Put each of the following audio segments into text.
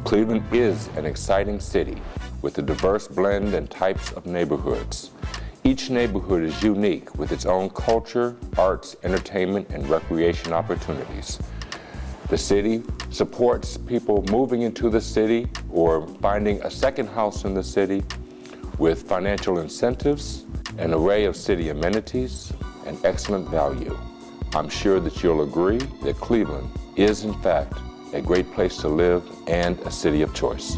Cleveland is an exciting city with a diverse blend and types of neighborhoods. Each neighborhood is unique with its own culture, arts, entertainment, and recreation opportunities. The city supports people moving into the city or finding a second house in the city with financial incentives, an array of city amenities, and excellent value. I'm sure that you'll agree that Cleveland is, in fact, a great place to live and a city of choice.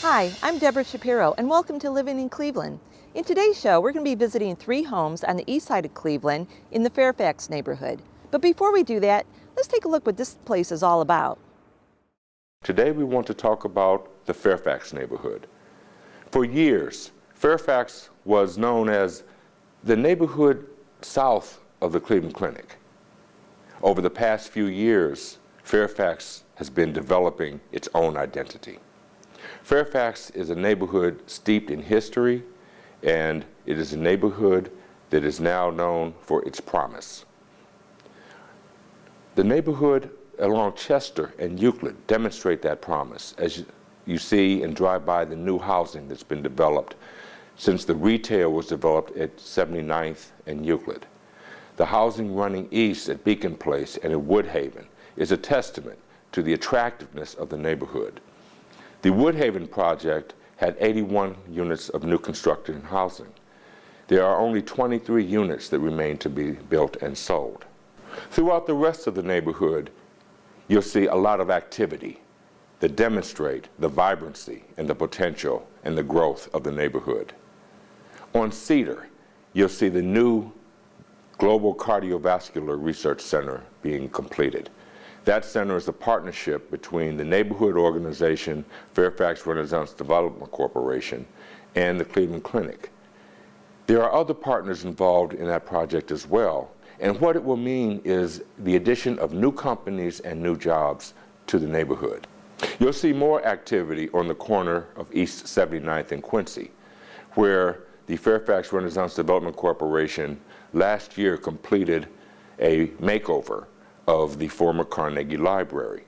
Hi, I'm Deborah Shapiro, and welcome to Living in Cleveland. In today's show, we're going to be visiting 3 homes on the east side of Cleveland in the Fairfax neighborhood. But before we do that, let's take a look what this place is all about. Today we want to talk about the Fairfax neighborhood. For years, Fairfax was known as the neighborhood south of the Cleveland Clinic. Over the past few years, Fairfax has been developing its own identity. Fairfax is a neighborhood steeped in history, and it is a neighborhood that is now known for its promise. The neighborhood along Chester and Euclid demonstrate that promise, as you see and drive by the new housing that's been developed since the retail was developed at 79th and Euclid. The housing running east at Beacon Place and at Woodhaven is a testament to the attractiveness of the neighborhood. The Woodhaven project had 81 units of new constructed housing. There are only 23 units that remain to be built and sold. Throughout the rest of the neighborhood, you'll see a lot of activity that demonstrate the vibrancy and the potential and the growth of the neighborhood. On Cedar, you'll see the new Global Cardiovascular Research Center being completed. That center is a partnership between the neighborhood organization, Fairfax Renaissance Development Corporation, and the Cleveland Clinic. There are other partners involved in that project as well, and what it will mean is the addition of new companies and new jobs to the neighborhood. You'll see more activity on the corner of East 79th and Quincy, where the Fairfax Renaissance Development Corporation last year completed a makeover of the former Carnegie Library.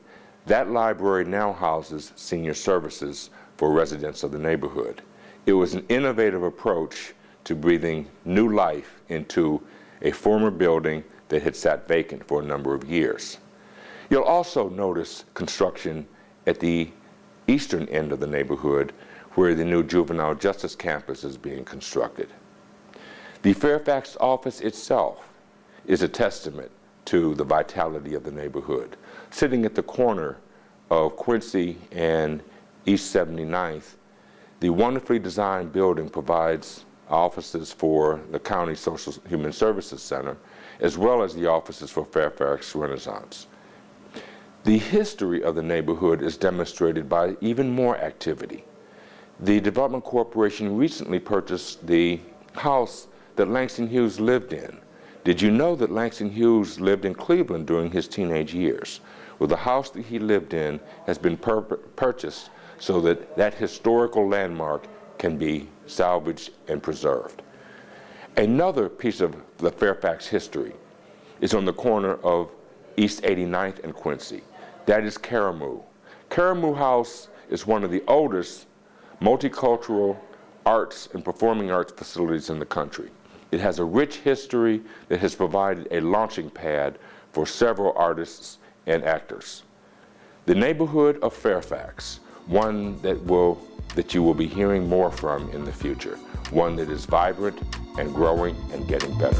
That library now houses senior services for residents of the neighborhood. It was an innovative approach to breathing new life into a former building that had sat vacant for a number of years. You'll also notice construction at the eastern end of the neighborhood where the new juvenile justice campus is being constructed. The Fairfax office itself is a testament to the vitality of the neighborhood. Sitting at the corner of Quincy and East 79th, the wonderfully designed building provides offices for the County Social Human Services Center, as well as the offices for Fairfax Renaissance. The history of the neighborhood is demonstrated by even more activity. The Development Corporation recently purchased the house that Langston Hughes lived in. Did you know that Langston Hughes lived in Cleveland during his teenage years? Well, the house that he lived in has been purchased so that that historical landmark can be salvaged and preserved. Another piece of the Fairfax history is on the corner of East 89th and Quincy. That is Caramoo. Caramoo House is one of the oldest multicultural arts and performing arts facilities in the country. It has a rich history that has provided a launching pad for several artists and actors. The neighborhood of Fairfax, one that you will be hearing more from in the future, one that is vibrant and growing and getting better.